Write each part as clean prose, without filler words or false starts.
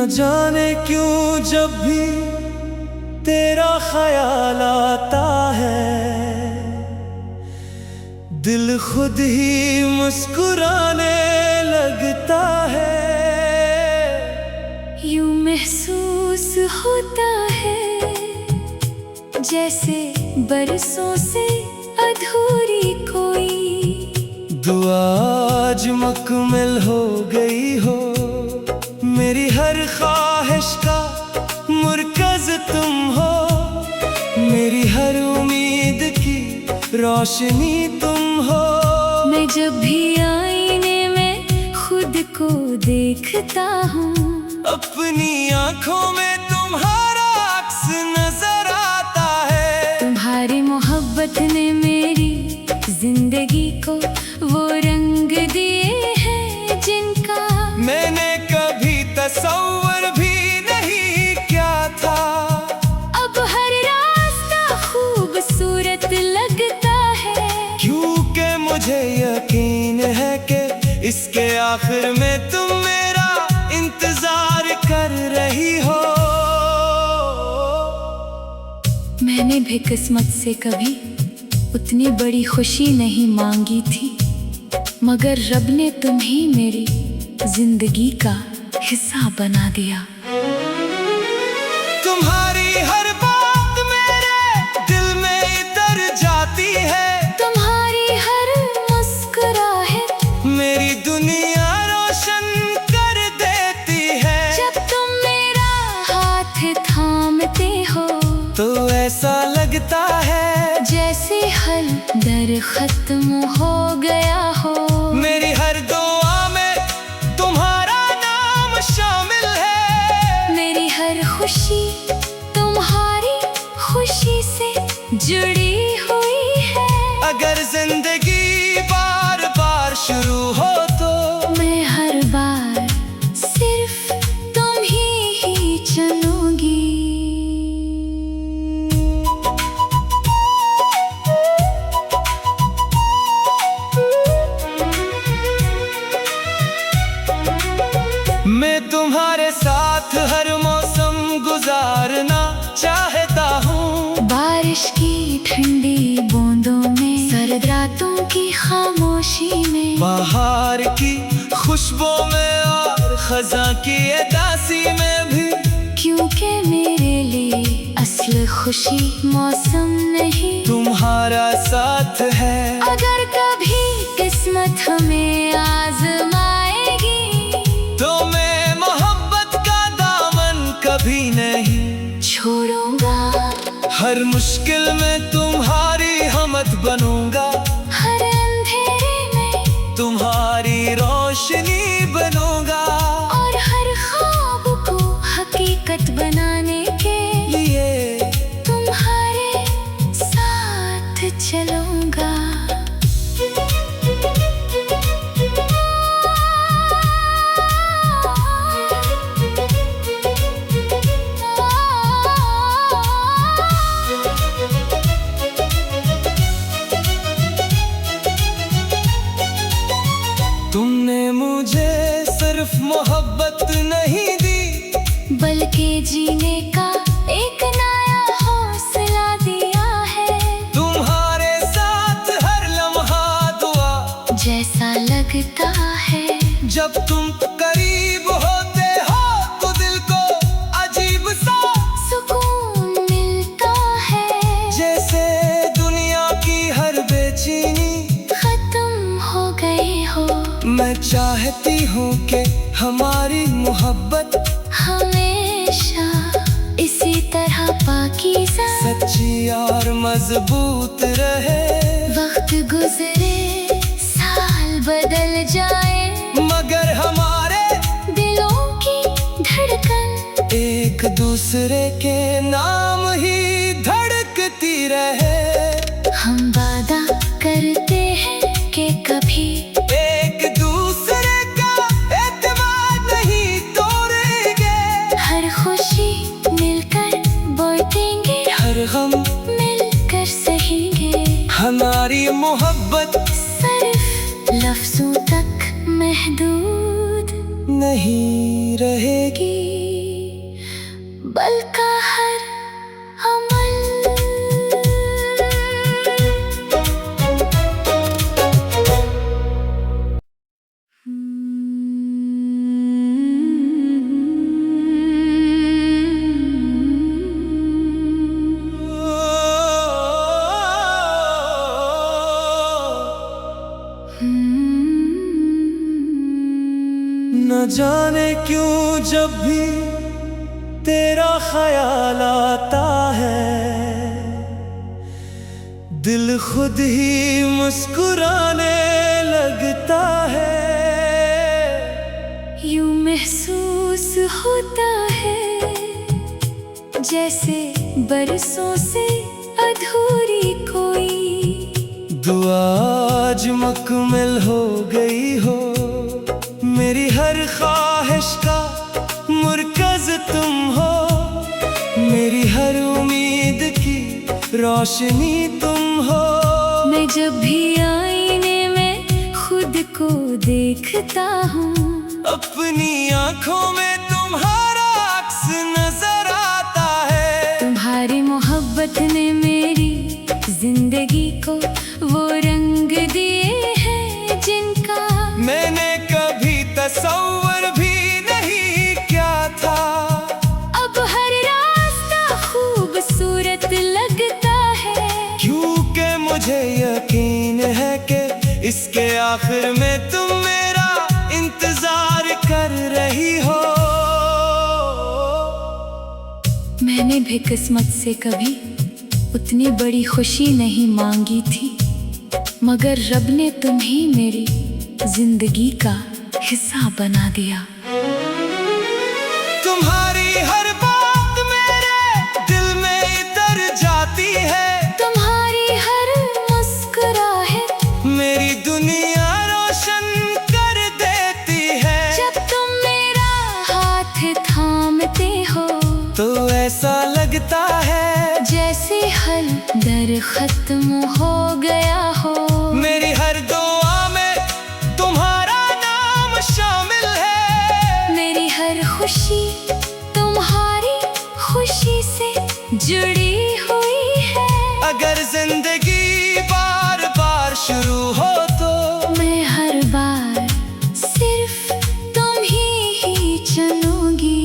न जाने क्यों जब भी तेरा ख्याल आता है, दिल खुद ही मुस्कुराने लगता है। यूं महसूस होता है जैसे बरसों से अधूरी कोई दुआ आज मुकम्मल हो गई हो। मेरी हर ख्वाहिश का मुरकज़ तुम हो, मेरी हर उम्मीद की रोशनी तुम हो। मैं जब भी आईने में खुद को देखता हूँ, अपनी आँखों में तुम्हारा अक्स नजर आता है। तुम्हारी मोहब्बत ने मेरी जिंदगी को वो रंग दिए हैं जिनका मैंने कभी तसव्वुर भी नहीं किया था। अब हर रास्ता खूबसूरत लगता है, क्योंकि मुझे यकीन है कि इसके आखिर में तुम मेरा इंतजार कर रही हो। मैंने भी किस्मत से कभी उतनी बड़ी खुशी नहीं मांगी थी, मगर रब ने तुम्हें मेरी जिंदगी का हिस्सा बना दिया। तुम्हारी हर बात मेरे दिल में उतर जाती है, तुम्हारी हर मुस्कुराहट मेरी दुनिया रोशन कर देती है। जब तुम मेरा हाथ थामते हो तो ऐसा लगता है जैसे हर डर खत्म हो गया हो। मेरी हर दुआ में तुम्हारा नाम शामिल है, मेरी हर खुशी तुम्हारी खुशी से जुड़ी हुई है। अगर जिंदगी बार बार शुरू हो तो मैं हर बार सिर्फ तुम ही चुनूंगी। मैं तुम्हारे साथ हर मौसम गुजारना चाहता हूँ। बारिश की ठंडी बूंदों में, सर्द रातों की खामोशी में, बाहर की खुशबू में और खज़ां की उदासी में भी। क्योंकि मेरे लिए असल खुशी मौसम नहीं, तुम्हारा साथ है। अगर कभी किस्मत हमें आजमाएगी तो मैं मोहब्बत का दामन कभी नहीं छोड़ूंगा। हर मुश्किल में तुम्हारी हमत बनूंगा, हर अंधेरे में तुम्हारी रोशनी बनूंगा। और हर ख्वाब को हकीकत बनाने के लिए तुम्हारे साथ चलूंगा। तुमने मुझे सिर्फ मोहब्बत नहीं दी, बल्कि जीने का एक नया हौसला दिया है। तुम्हारे साथ हर लम्हा दुआ जैसा लगता है जब तुम करीब होते हो तो दिल को अजीब सा सुकून मिलता है, जैसे दुनिया की हर बेचैनी खत्म हो गई हो। मैं चाहती हूँ कि हमारी मोहब्बत हमेशा इसी तरह पाकीज़ा, सच्ची और मजबूत रहे। वक्त गुजरे साल बदल जाए, मगर हमारे दिलों की धड़कन एक दूसरे के नाम ही धड़कती रहे। हम वादा करते हैं कि कभी एक दूसरे का एतमाद नहीं तोड़ेंगे, हर खुशी मिलकर बांटेंगे, हर गम मिलकर सहेंगे। हमारी मोहब्बत सिर्फ लफ्जों तक महदूद नहीं रहेगी। पल का हर अमल। न जाने क्यों जब भी तेरा ख्याल आता है, दिल खुद ही मुस्कुराने लगता है। यूं महसूस होता है जैसे बरसों से अधूरी कोई दुआ आज मुकम्मल हो गई हो। मेरी हर ख्वाहिश का मुरकज़ तुम हो, मेरी हर उम्मीद की रोशनी तुम हो। मैं जब भी आईने में खुद को देखता हूँ, अपनी आँखों में तुम्हारा अक्स नजर आता है। तुम्हारी मोहब्बत ने मेरी जिंदगी को वो रंग दिए हैं जिनका मैंने कभी तसव्वुर भी नहीं किया था। अब हर रास्ता खूबसूरत लगता है, क्योंकि मुझे यकीन है कि इसके आखिर में तुम मेरा इंतजार कर रही हो। मैंने भी किस्मत से कभी उतनी बड़ी खुशी नहीं मांगी थी, मगर रब ने तुम्हें मेरी जिंदगी का हिस्सा बना दिया। तुम्हारी हर बात मेरे दिल में उतर जाती है, तुम्हारी हर मुस्कुराहट मेरी दुनिया रोशन कर देती है। जब तुम मेरा हाथ थामते हो तो ऐसा लगता है जैसे हर डर खत्म हो गया हो। मेरी हर दुआ में तुम्हारा नाम शामिल है, मेरी हर खुशी तुम्हारी खुशी से जुड़ी हुई है। अगर जिंदगी बार बार शुरू हो तो मैं हर बार सिर्फ तुम ही चुनूंगी।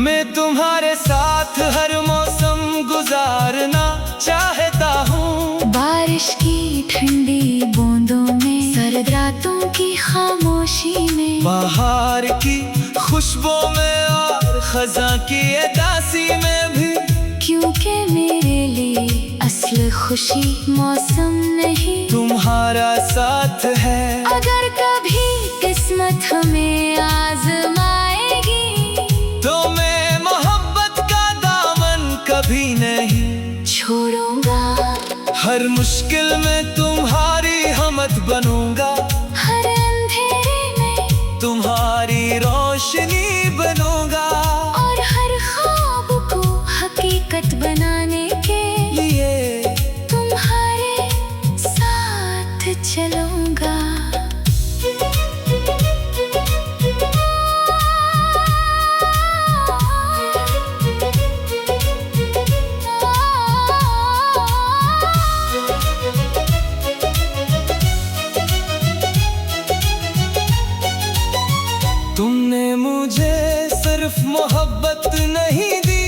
मैं तुम्हारे साथ हर मौसम गुजारना चाहता हूँ। बारिश की ठंडी बूंदों में, सर्द रातों की खामोशी में, बाहर की खुशबू में और खज़ां की उदासी में भी। क्योंकि मेरे लिए असल खुशी मौसम नहीं, तुम्हारा साथ है। अगर कभी किस्मत हमें आजमाएगी तो मैं मोहब्बत का दामन कभी नहीं छोड़ूंगा। हर मुश्किल में तुम्हारी हमत बनूंगा, हर अंधेरे में तुम्हारी रोशनी बनूंगा। और हर ख्वाब को हकीकत बनाने के लिए तुम्हारे साथ चलूंगा। तुमने मुझे सिर्फ मोहब्बत नहीं दी,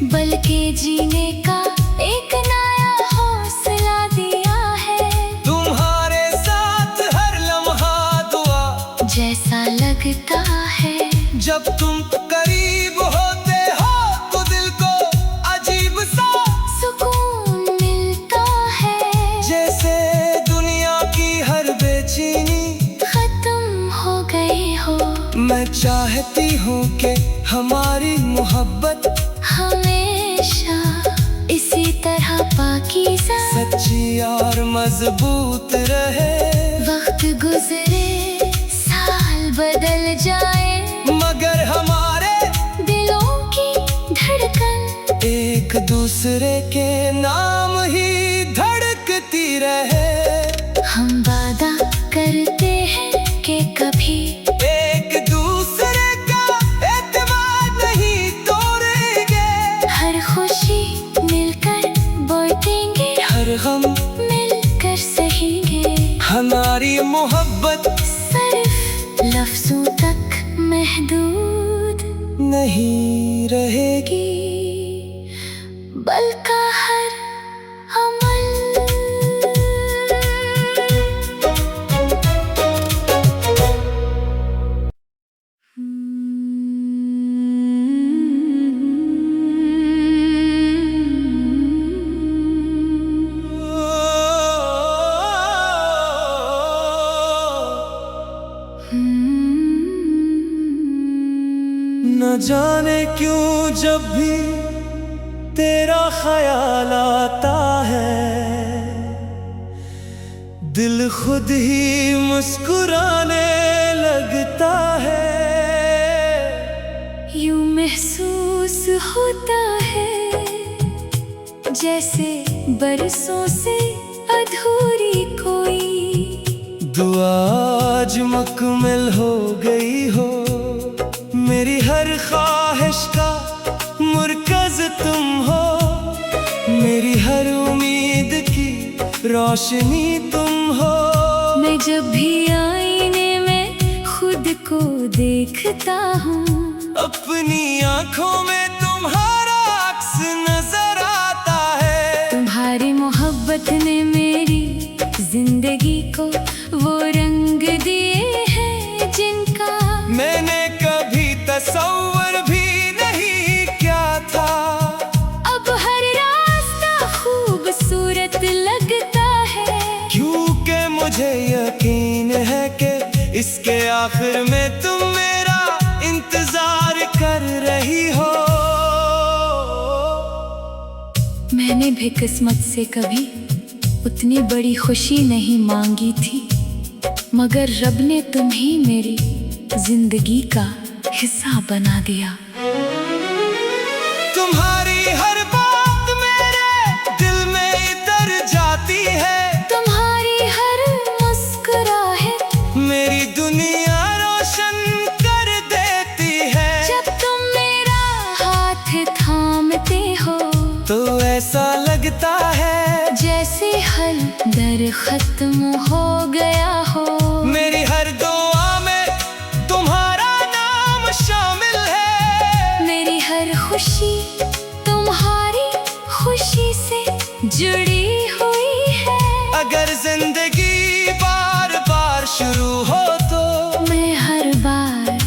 बल्कि जीने का एक नया हौसला दिया है। तुम्हारे साथ हर लम्हा दुआ जैसा लगता है जब तुम करीब होते हो तो दिल को अजीब सा सुकून मिलता है। जैसे दुनिया की हर बेचैनी खत्म हो गई हो। मैं चाहती हूँ कि हमारी मोहब्बत हमेशा इसी तरह पाकीज़ा, सच्ची और मजबूत रहे। वक्त गुजरे साल बदल जाए, मगर हमारे दिलों की धड़कन एक दूसरे के नाम ही गम मिलकर सहेंगे। हमारी मोहब्बत सिर्फ लफ्जों तक महदूद नहीं रहेगी, बल्कि हर अमल। न जाने क्यों जब भी तेरा ख्याल आता है, दिल खुद ही मुस्कुराने लगता है। यूं महसूस होता है जैसे बरसों से अधूरी कोई दुआ आज मुकम्मल हो गई हो। मेरी हर ख्वाहिश का मुरकज़ तुम हो, मेरी हर उम्मीद की रोशनी तुम हो। मैं जब भी आईने में खुद को देखता हूँ, अपनी आँखों में तुम्हारा अक्स नजर आता है। तुम्हारी मोहब्बत ने मेरी जिंदगी को वो रंग दिए हैं जिनका मैंने कभी तसव्वुर भी नहीं किया था। अब हर रास्ता खूबसूरत लगता है, क्योंकि मुझे यकीन है कि इसके आखिर में तुम मेरा इंतजार कर रही हो। मैंने भी किस्मत से कभी उतनी बड़ी खुशी नहीं मांगी थी, मगर रब ने तुम्हें मेरी जिंदगी का हिस्सा बना दिया। तुम्हारी हर बात मेरे दिल में उतर जाती है, तुम्हारी हर मुस्कुराहट मेरी दुनिया रोशन कर देती है। जब तुम मेरा हाथ थामते हो तो ऐसा लगता है जैसे हल दर खत्म हो गया हो। मेरी हर दुआ में तुम्हारा नाम शामिल है। मेरी हर खुशी तुम्हारी खुशी से जुड़ी हुई है। अगर जिंदगी बार बार शुरू हो तो मैं हर बार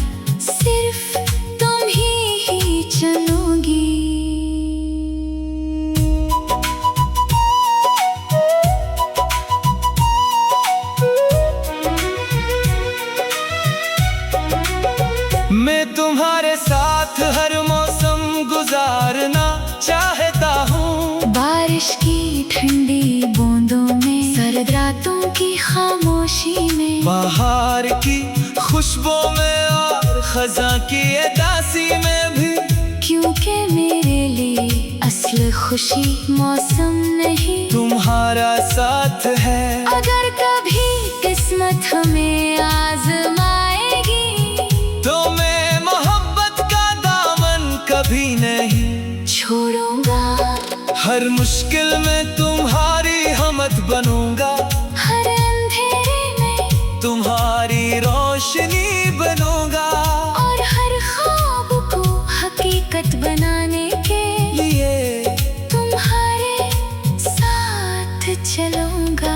सिर्फ तुम ही चुनूंगी। मैं तुम्हारे साथ हर मौसम गुजारना चाहता हूँ। बारिश की ठंडी बूंदों में, सर्द रातों की खामोशी में, बाहर की खुशबू में और खज़ां की उदासी में भी। क्योंकि मेरे लिए असल खुशी मौसम नहीं, तुम्हारा साथ है। अगर कभी किस्मत हमें आजमाएगी तो मैं मोहब्बत का दामन कभी नहीं छोड़ूंगा। हर मुश्किल में तुम्हारी हमत बनूंगा, हर अंधेरे में तुम्हारी रोशनी बनूंगा। और हर ख्वाब को हकीकत बनाने के लिए तुम्हारे साथ चलूंगा।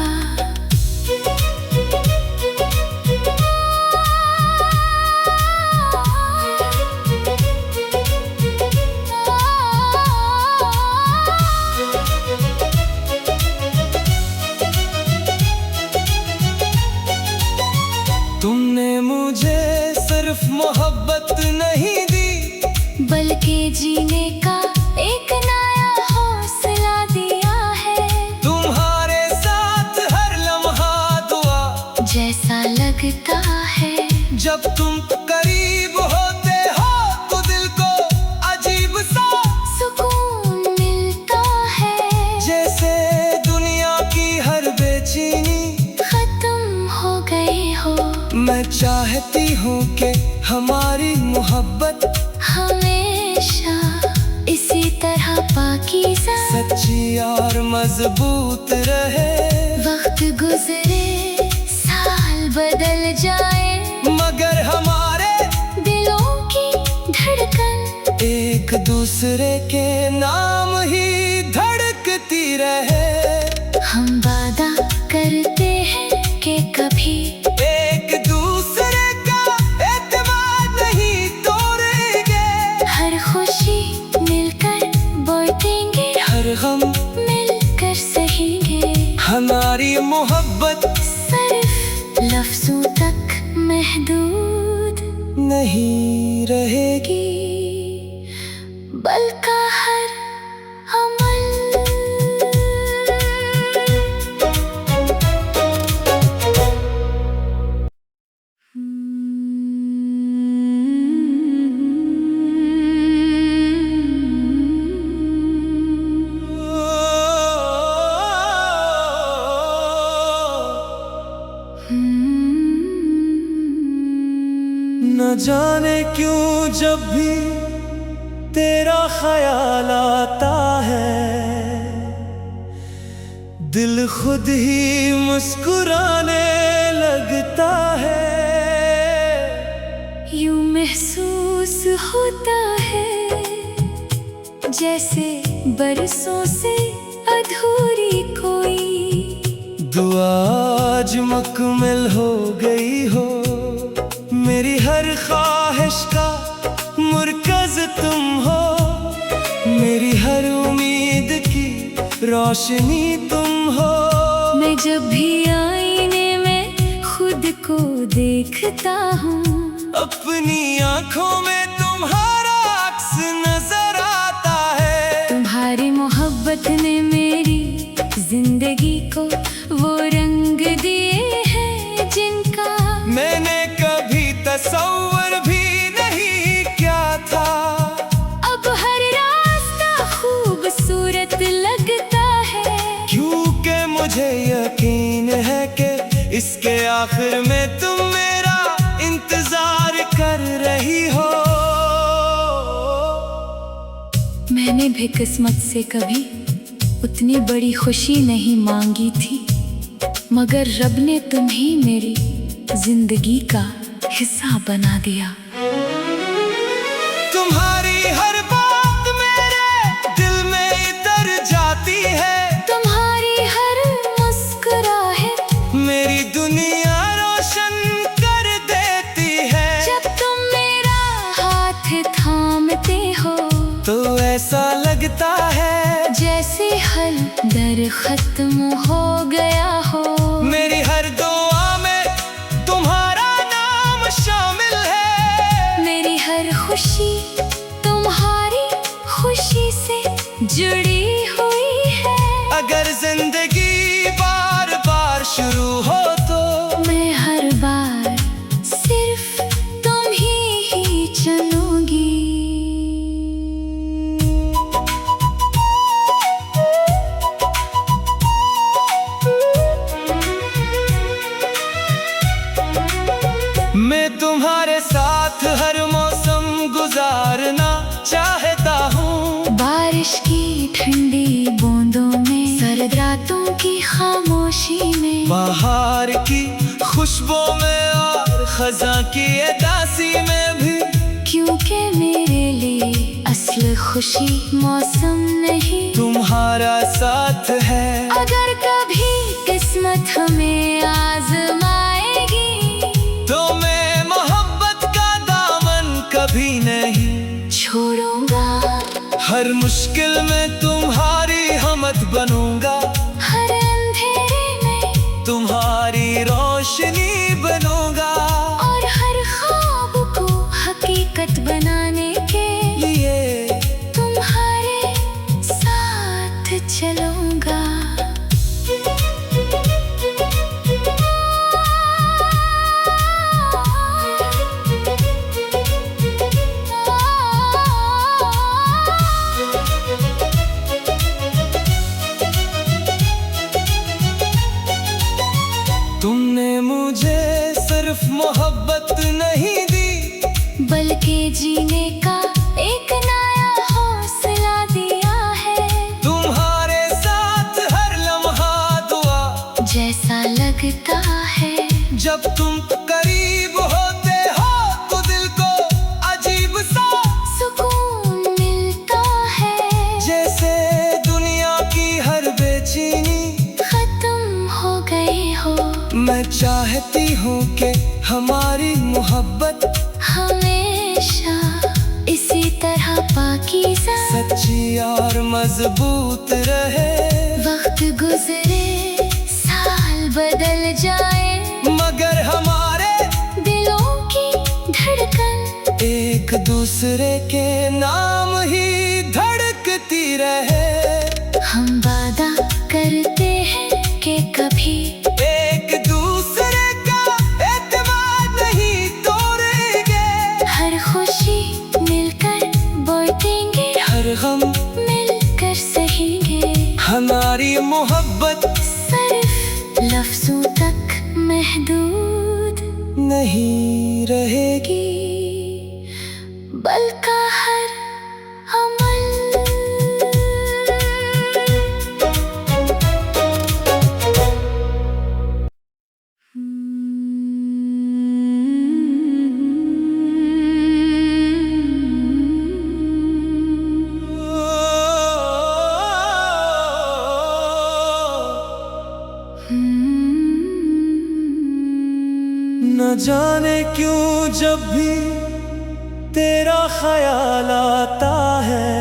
तुमने मुझे पाकीज़ा, सच्ची और मजबूत रहे। वक्त गुजरे साल बदल जाए, मगर हमारे दिलों की धड़कन एक दूसरे के नाम ही धड़कती रहे। हम वादा करते हैं कि कभी एक दूसरे का एतमाद नहीं तोड़ेंगे। हर खुशी मिलकर बांटेंगे, हर गम मिलकर सहेंगे। हमारी मोहब्बत सिर्फ लफ्जों तक महदूद नहीं रहेगी, बल्कि हर अमल। न जाने क्यों जब भी तेरा ख्याल आता है, दिल खुद ही मुस्कुराने लगता है। यूं महसूस होता है जैसे बरसों से अधूरी कोई दुआ आज मुकम्मल हो गई हो। मेरी हर ख्वाहिश का मुरकज़ तुम हो, मेरी हर उम्मीद की रोशनी तुम हो। मैं जब भी आईने में खुद को देखता हूँ, अपनी आँखों में तुम्हारा अक्स नजर आता है। तुम्हारी मोहब्बत ने मेरी जिंदगी को वो रंग दिए हैं जिनका मैंने कभी तसव्वुर भी नहीं किया था। अब हर रास्ता खूबसूरत लगता है, क्योंकि मुझे यकीन है कि इसके आखिर में तुम मेरा इंतजार कर रही हो। मैंने भी किस्मत से कभी उतनी बड़ी खुशी नहीं मांगी थी, मगर रब ने तुम्हें मेरी जिंदगी का हिस्सा बना दिया। तुम्हारी हर बात मेरे दिल में उतर जाती है, तुम्हारी हर मुस्कुराहट मेरी दुनिया रोशन कर देती है। जब तुम मेरा हाथ थामते हो तो ऐसा लगता है जैसे हर डर खत्म हो गया हो। मेरी हर दुआ में तुम्हारा नाम शामिल है। मेरी हर खुशी तुम्हारी खुशी से जुड़ी हुई है। अगर जिंदगी बार बार शुरू हो तो मैं हर बार सिर्फ तुम ही चुनूंगी। मैं तुम्हारे साथ हर मौसम गुजारना चाहता हूँ। बारिश की ठंडी बूंदों में, सर्द रातों की खामोशी में, बाहर की खुशबू में और खज़ां की उदासी में भी। क्योंकि मेरे लिए असल खुशी मौसम नहीं, तुम्हारा साथ है। अगर कभी किस्मत हमें आजमाएगी तो मैं मोहब्बत का दामन कभी नहीं छोड़ूंगा। हर मुश्किल में तुम्हारी हमत बनूंगा, हर अंधेरे में तुम्हारी रोशनी बनूंगा। और हर ख्वाब को हकीकत बनाने के लिए तुम्हारे साथ चलूंगा। तुमने मुझे सिर्फ मोहब्बत नहीं दी, बल्कि जीने का एक नया हौसला दिया है। चाहती हूँ कि हमारी मोहब्बत हमेशा इसी तरह पाकीज़ा सच्ची और मजबूत रहे। वक्त गुजरे साल बदल जाए मगर हमारे दिलों की धड़कन एक दूसरे के नाम ही धड़कती रहे। हम वादा करते हैं कि कभी एक दूसरे का एतमाद नहीं तोड़ेंगे। हर खुशी मिलकर बांटेंगे, हर गम मिलकर सहेंगे। हमारी मोहब्बत सिर्फ लफ्जों तक महदूद नहीं रहेगी, बल्कि हर अमल। न जाने क्यों जब भी तेरा ख्याल आता है,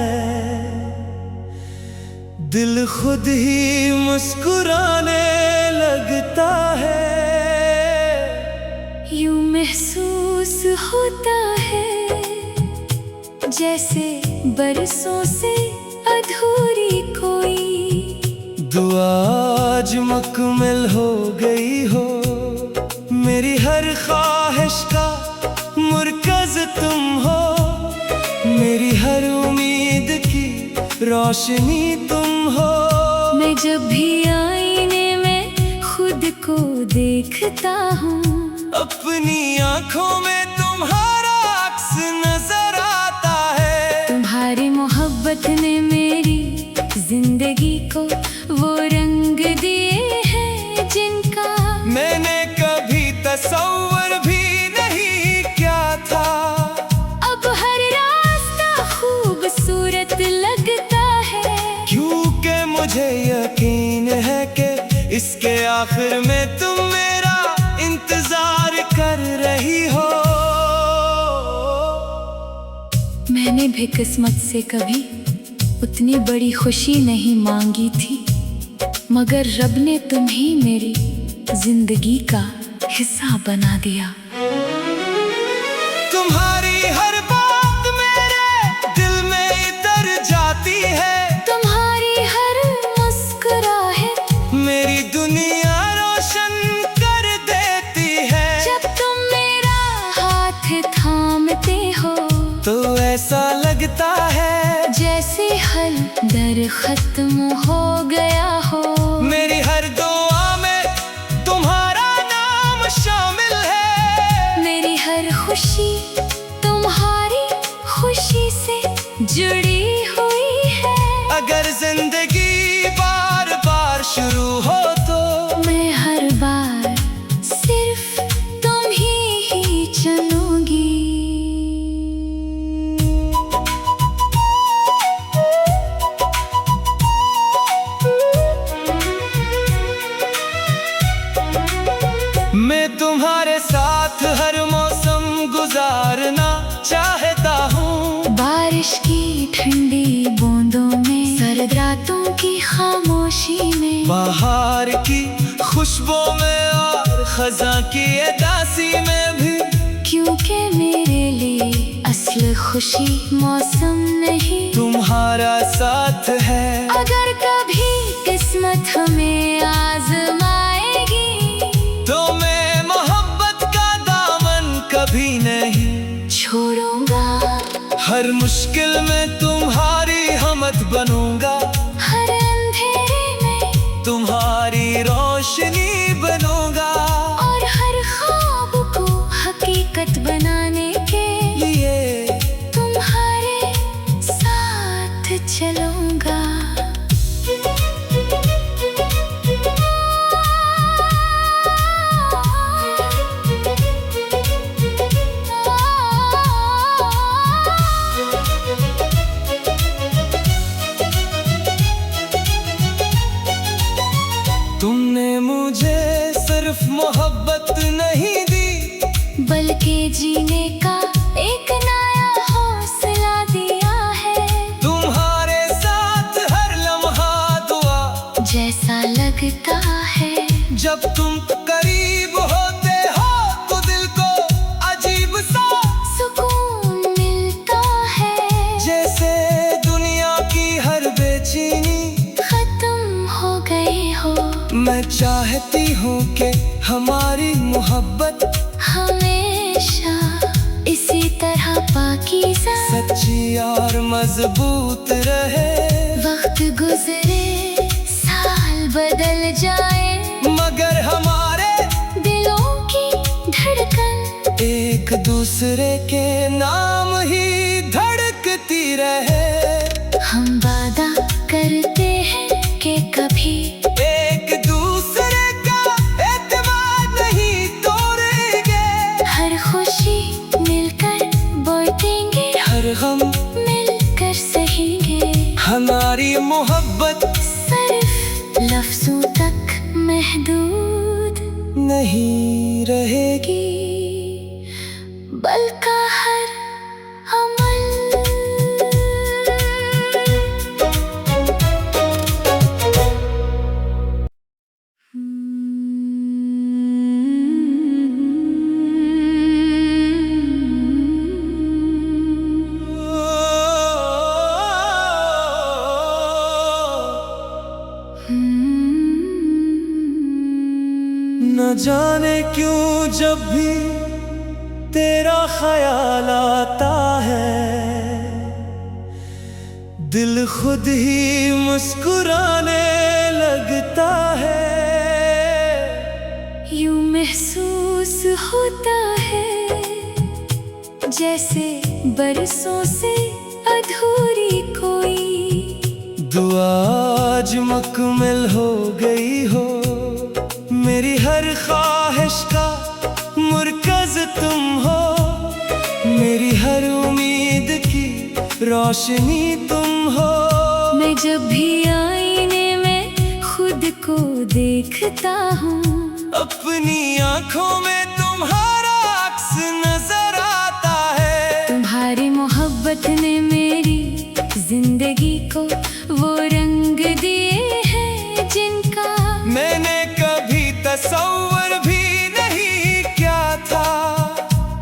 दिल खुद ही मुस्कुराने लगता है। यूं महसूस होता है जैसे बरसों से अधूरी कोई दुआ आज मुकम्मल हो गई हो। मेरी हर ख्वाहिश का मुरकज़ तुम हो, मेरी हर उम्मीद की रोशनी तुम हो। मैं जब भी आईने में खुद को देखता हूँ, अपनी आँखों में तुम्हारा अक्स नजर आता है। तुम्हारी मोहब्बत ने मेरी जिंदगी को वो रंग दिए हैं जिनका मैंने कभी तसव्वुर भी नहीं किया था। अब हर रास्ता खूबसूरत लगता है, क्योंकि मुझे यकीन है कि इसके आखिर में तुम मेरा इंतजार कर रही हो। मैंने भी किस्मत से कभी उतनी बड़ी खुशी नहीं मांगी थी, मगर रब ने तुम्हें मेरी जिंदगी का हिस्सा बना दिया। तुम्हारी हर बात मेरे दिल में इतर जाती है, तुम्हारी हर मुस्कुराहट मेरी दुनिया रोशन कर देती है। जब तुम मेरा हाथ थामते हो तो ऐसा लगता है जैसे हर डर खत्म हो गया हो। मेरी हर दुआ में तुम्हारा नाम शामिल है। मेरी हर खुशी तुम्हारी खुशी से जुड़ी हुई है। अगर जिंदगी बार बार शुरू हो तो मैं हर बार सिर्फ तुम ही चुनूंगी। मैं तुम्हारे साथ हर मौसम गुजारना चाहता हूँ। बारिश की ठंडी बूंदों में, सर्द रातों की खामोशी में, बाहर की खुशबू में और खज़ां की उदासी में भी। क्योंकि मेरे लिए असल खुशी मौसम नहीं, तुम्हारा साथ है। अगर कभी किस्मत हमें आजमाएगी तो मैं मोहब्बत का दामन कभी नहीं छोड़ूंगा। हर मुश्किल में तुम्हारी हमत बनूंगा, हर अंधेरे में तुम्हारी रोशनी बनूंगा। और हर ख्वाब को हकीकत बनाने के लिए तुम्हारे साथ चलूंगा। तुमने मुझे सिर्फ मोहब्बत लगता है। जब तुम करीब होते हो तो दिल को अजीब सा सुकून मिलता है, जैसे दुनिया की हर बेचैनी खत्म हो गई हो। मैं चाहती हूँ कि हमारी मोहब्बत हमेशा इसी तरह पाकीज़ा, सच्ची और मजबूत रहे। वक्त गुजरे साल बदल जाए, मगर हमारे दिलों की धड़कन एक दूसरे के नाम ही धड़कती रहे। हम वादा करते हैं कि कभी एक दूसरे का एतमाद नहीं तोड़ेंगे, हर खुशी मिलकर बांटेंगे, हर गम मिलकर सहेंगे। हमारी मोहब्बत सिर्फ लफ्जों तक महदूद नहीं रहेगी, बल्कि हर अमल। न जाने क्यों जब भी तेरा ख्याल आता है, दिल खुद ही मुस्कुराने लगता है। यूं महसूस होता है जैसे बरसों से अधूरी कोई दुआ आज मुकम्मल हो गई हो। मेरी हर ख्वाहिश का मुरकज़ तुम हो, मेरी हर उम्मीद की रोशनी तुम हो। मैं जब भी आईने में खुद को देखता हूँ, अपनी आँखों में तुम्हारा अक्स नजर आता है। तुम्हारी मोहब्बत ने मेरी जिंदगी को वो रंग दिए हैं जिनका मैंने कभी तसव्वुर भी नहीं किया था।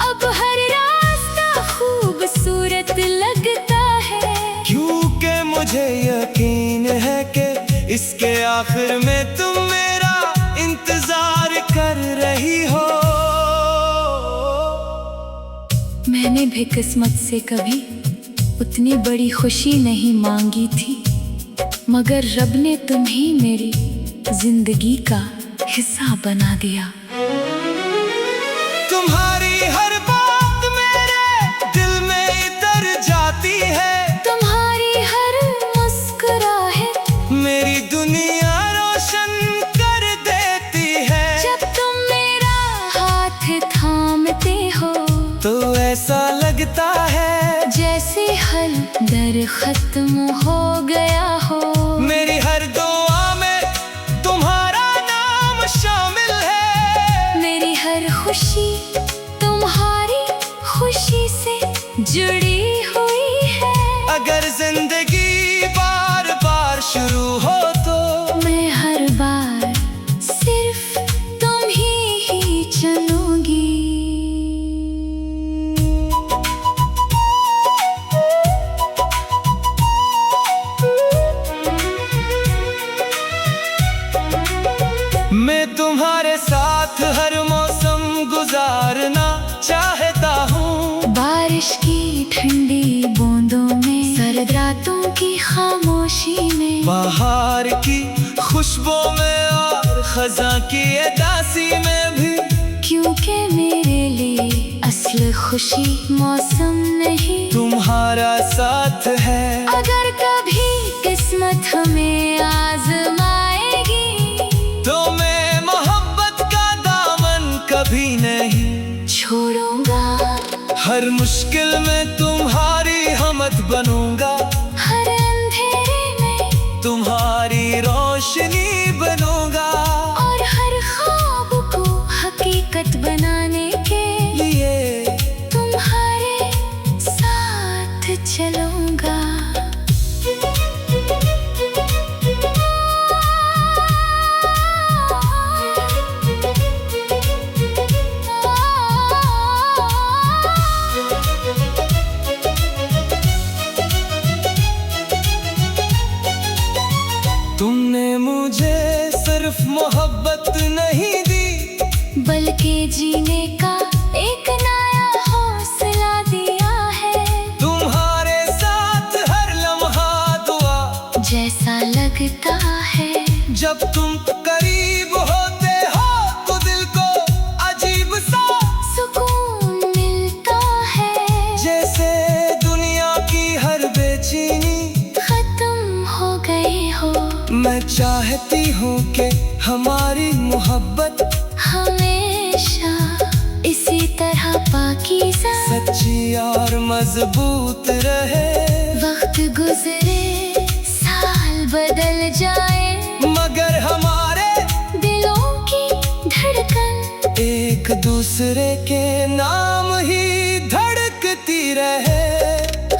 अब हर रास्ता खूबसूरत लगता है, क्योंकि मुझे यकीन है कि इसके आखिर में तुम मेरा इंतजार कर रही हो। मैंने भी किस्मत से कभी उतनी बड़ी खुशी नहीं मांगी थी, मगर रब ने तुम्हें मेरी जिंदगी का हिस्सा बना दिया। तुम्हारी हर बात मेरे दिल में इतर जाती है, तुम्हारी हर मुस्कुराहट मेरी दुनिया रोशन कर देती है। जब तुम मेरा हाथ थामते हो तो ऐसा लगता है जैसे हर डर खत्म हो गया हो। मेरी हर दुआ में तुम्हारा नाम शामिल है, मेरी हर खुशी तुम्हारी खुशी से जुड़ी हुई है। अगर जिंदगी बार बार शुरू हो तो मैं हर बार सिर्फ तुम ही चुनूंगी। मैं तुम्हारे साथ हर मौसम गुजारना चाहता हूँ। बारिश की ठंडी बूंदों में, सर्द रातों की खामोशी में, बाहर की खुशबू में और खज़ां की उदासी में भी। क्योंकि मेरे लिए असल खुशी मौसम नहीं, तुम्हारा साथ है। अगर कभी किस्मत हमें आजमाएगी तो मैं मोहब्बत का दामन कभी नहीं छोड़ूंगा। हर मुश्किल में तुम्हारी हमत बनूंगा, हर अंधेरे में तुम्हारी रोशनी बनूंगा। और हर ख्वाब को हकीकत बनाने के लिए तुम्हारे साथ चलूंगा। सिर्फ मोहब्बत नहीं दी, बल्कि जीने का एक नया हौसला दिया है। तुम्हारे साथ हर लम्हा दुआ जैसा लगता है, जब तुम करीब होते हो तो दिल को अजीब सा सुकून मिलता है। जैसे दुनिया की हर बेचैनी खत्म हो गई हो। मैं चाहती हूँ कि हमारी मोहब्बत हमेशा इसी तरह पाकीज़ा, सच्ची और मजबूत रहे। वक्त गुजरे, साल बदल जाए, मगर हमारे दिलों की धड़कन एक दूसरे के नाम ही धड़कती रहे।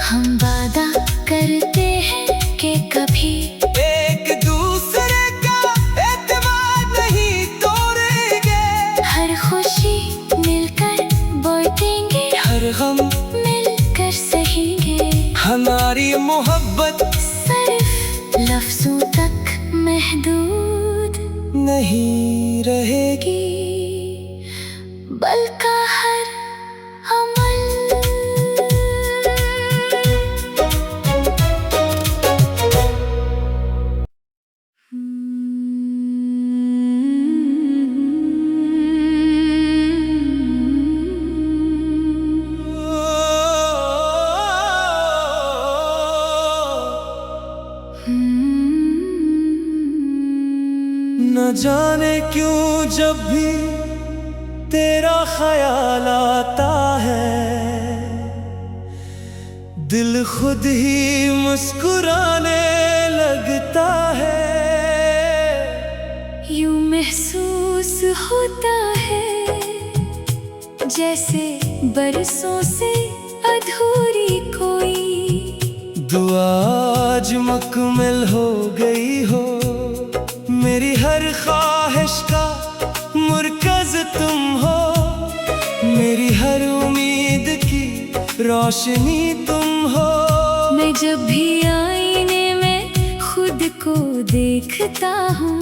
हम वादा करते हैं कि कभी एक दूसरे का एतमाद नहीं तोड़ेंगे, हर खुशी मिलकर बांटेंगे, हर गम मिलकर सहेंगे। हमारी मोहब्बत सिर्फ लफ्जों तक महदूद नहीं रहेगी, बल्कि हर अमल। न जाने क्यों जब भी तेरा ख्याल आता है, दिल खुद ही मुस्कुराने लगता है। यूं महसूस होता है जैसे बरसों से अधूरी कोई दुआ आज मुकम्मल हो गई हो। मेरी हर ख्वाहिश का मुरकज़ तुम हो, मेरी हर उम्मीद की रोशनी तुम हो। मैं जब भी आईने में खुद को देखता हूँ,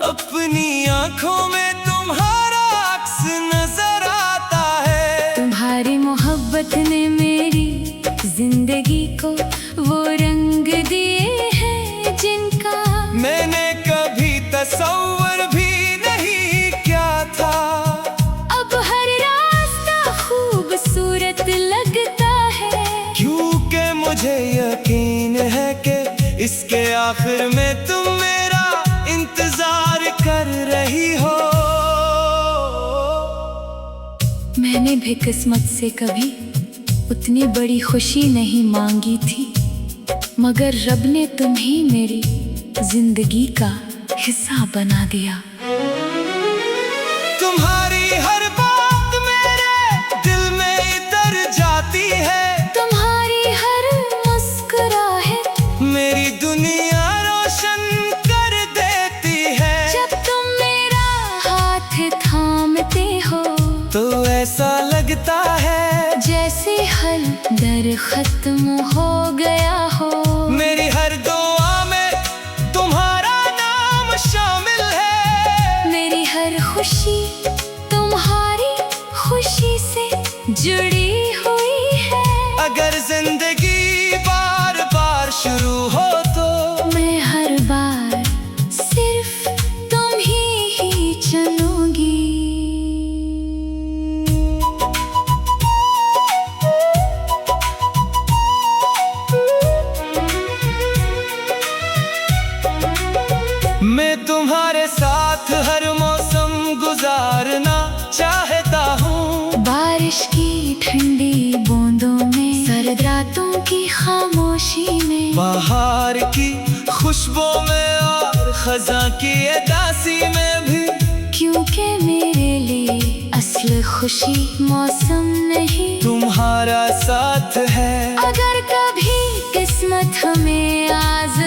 अपनी आँखों में तुम्हारा अक्स नजर आता है। तुम्हारी मोहब्बत ने मेरी जिंदगी को वो रंग दिए हैं जिनका मैंने कभी तसव्वुर भी नहीं किया था। अब हर रास्ता खूबसूरत लगता है, क्योंकि मुझे यकीन है कि इसके आखिर में तुम मेरा इंतजार कर रही हो। मैंने भी किस्मत से कभी उतनी बड़ी खुशी नहीं मांगी थी, मगर रब ने तुम्हें मेरी जिंदगी का हिस्सा बना दिया। तुम्हारी हर बात मेरे दिल में इतर जाती है, तुम्हारी हर मुस्कुराहट मेरी दुनिया रोशन कर देती है। जब तुम मेरा हाथ थामते हो तो ऐसा लगता है जैसे हर डर खत्म हो गया हो। मेरी हर दुआ में तुम्हारा नाम शामिल है, मेरी हर खुशी तुम्हारी खुशी से जुड़ी हुई है। अगर जिंदगी बार बार शुरू हो तो मैं हर बार सिर्फ तुम ही चुनूंगी। मैं तुम्हारे साथ हर मौसम गुजारना चाहता हूँ। बारिश की ठंडी बूंदों में, सर्द रातों की खामोशी में, बाहर की खुशबू में और खज़ां की उदासी में भी। क्योंकि मेरे लिए असल खुशी मौसम नहीं, तुम्हारा साथ है। अगर कभी किस्मत हमें आज़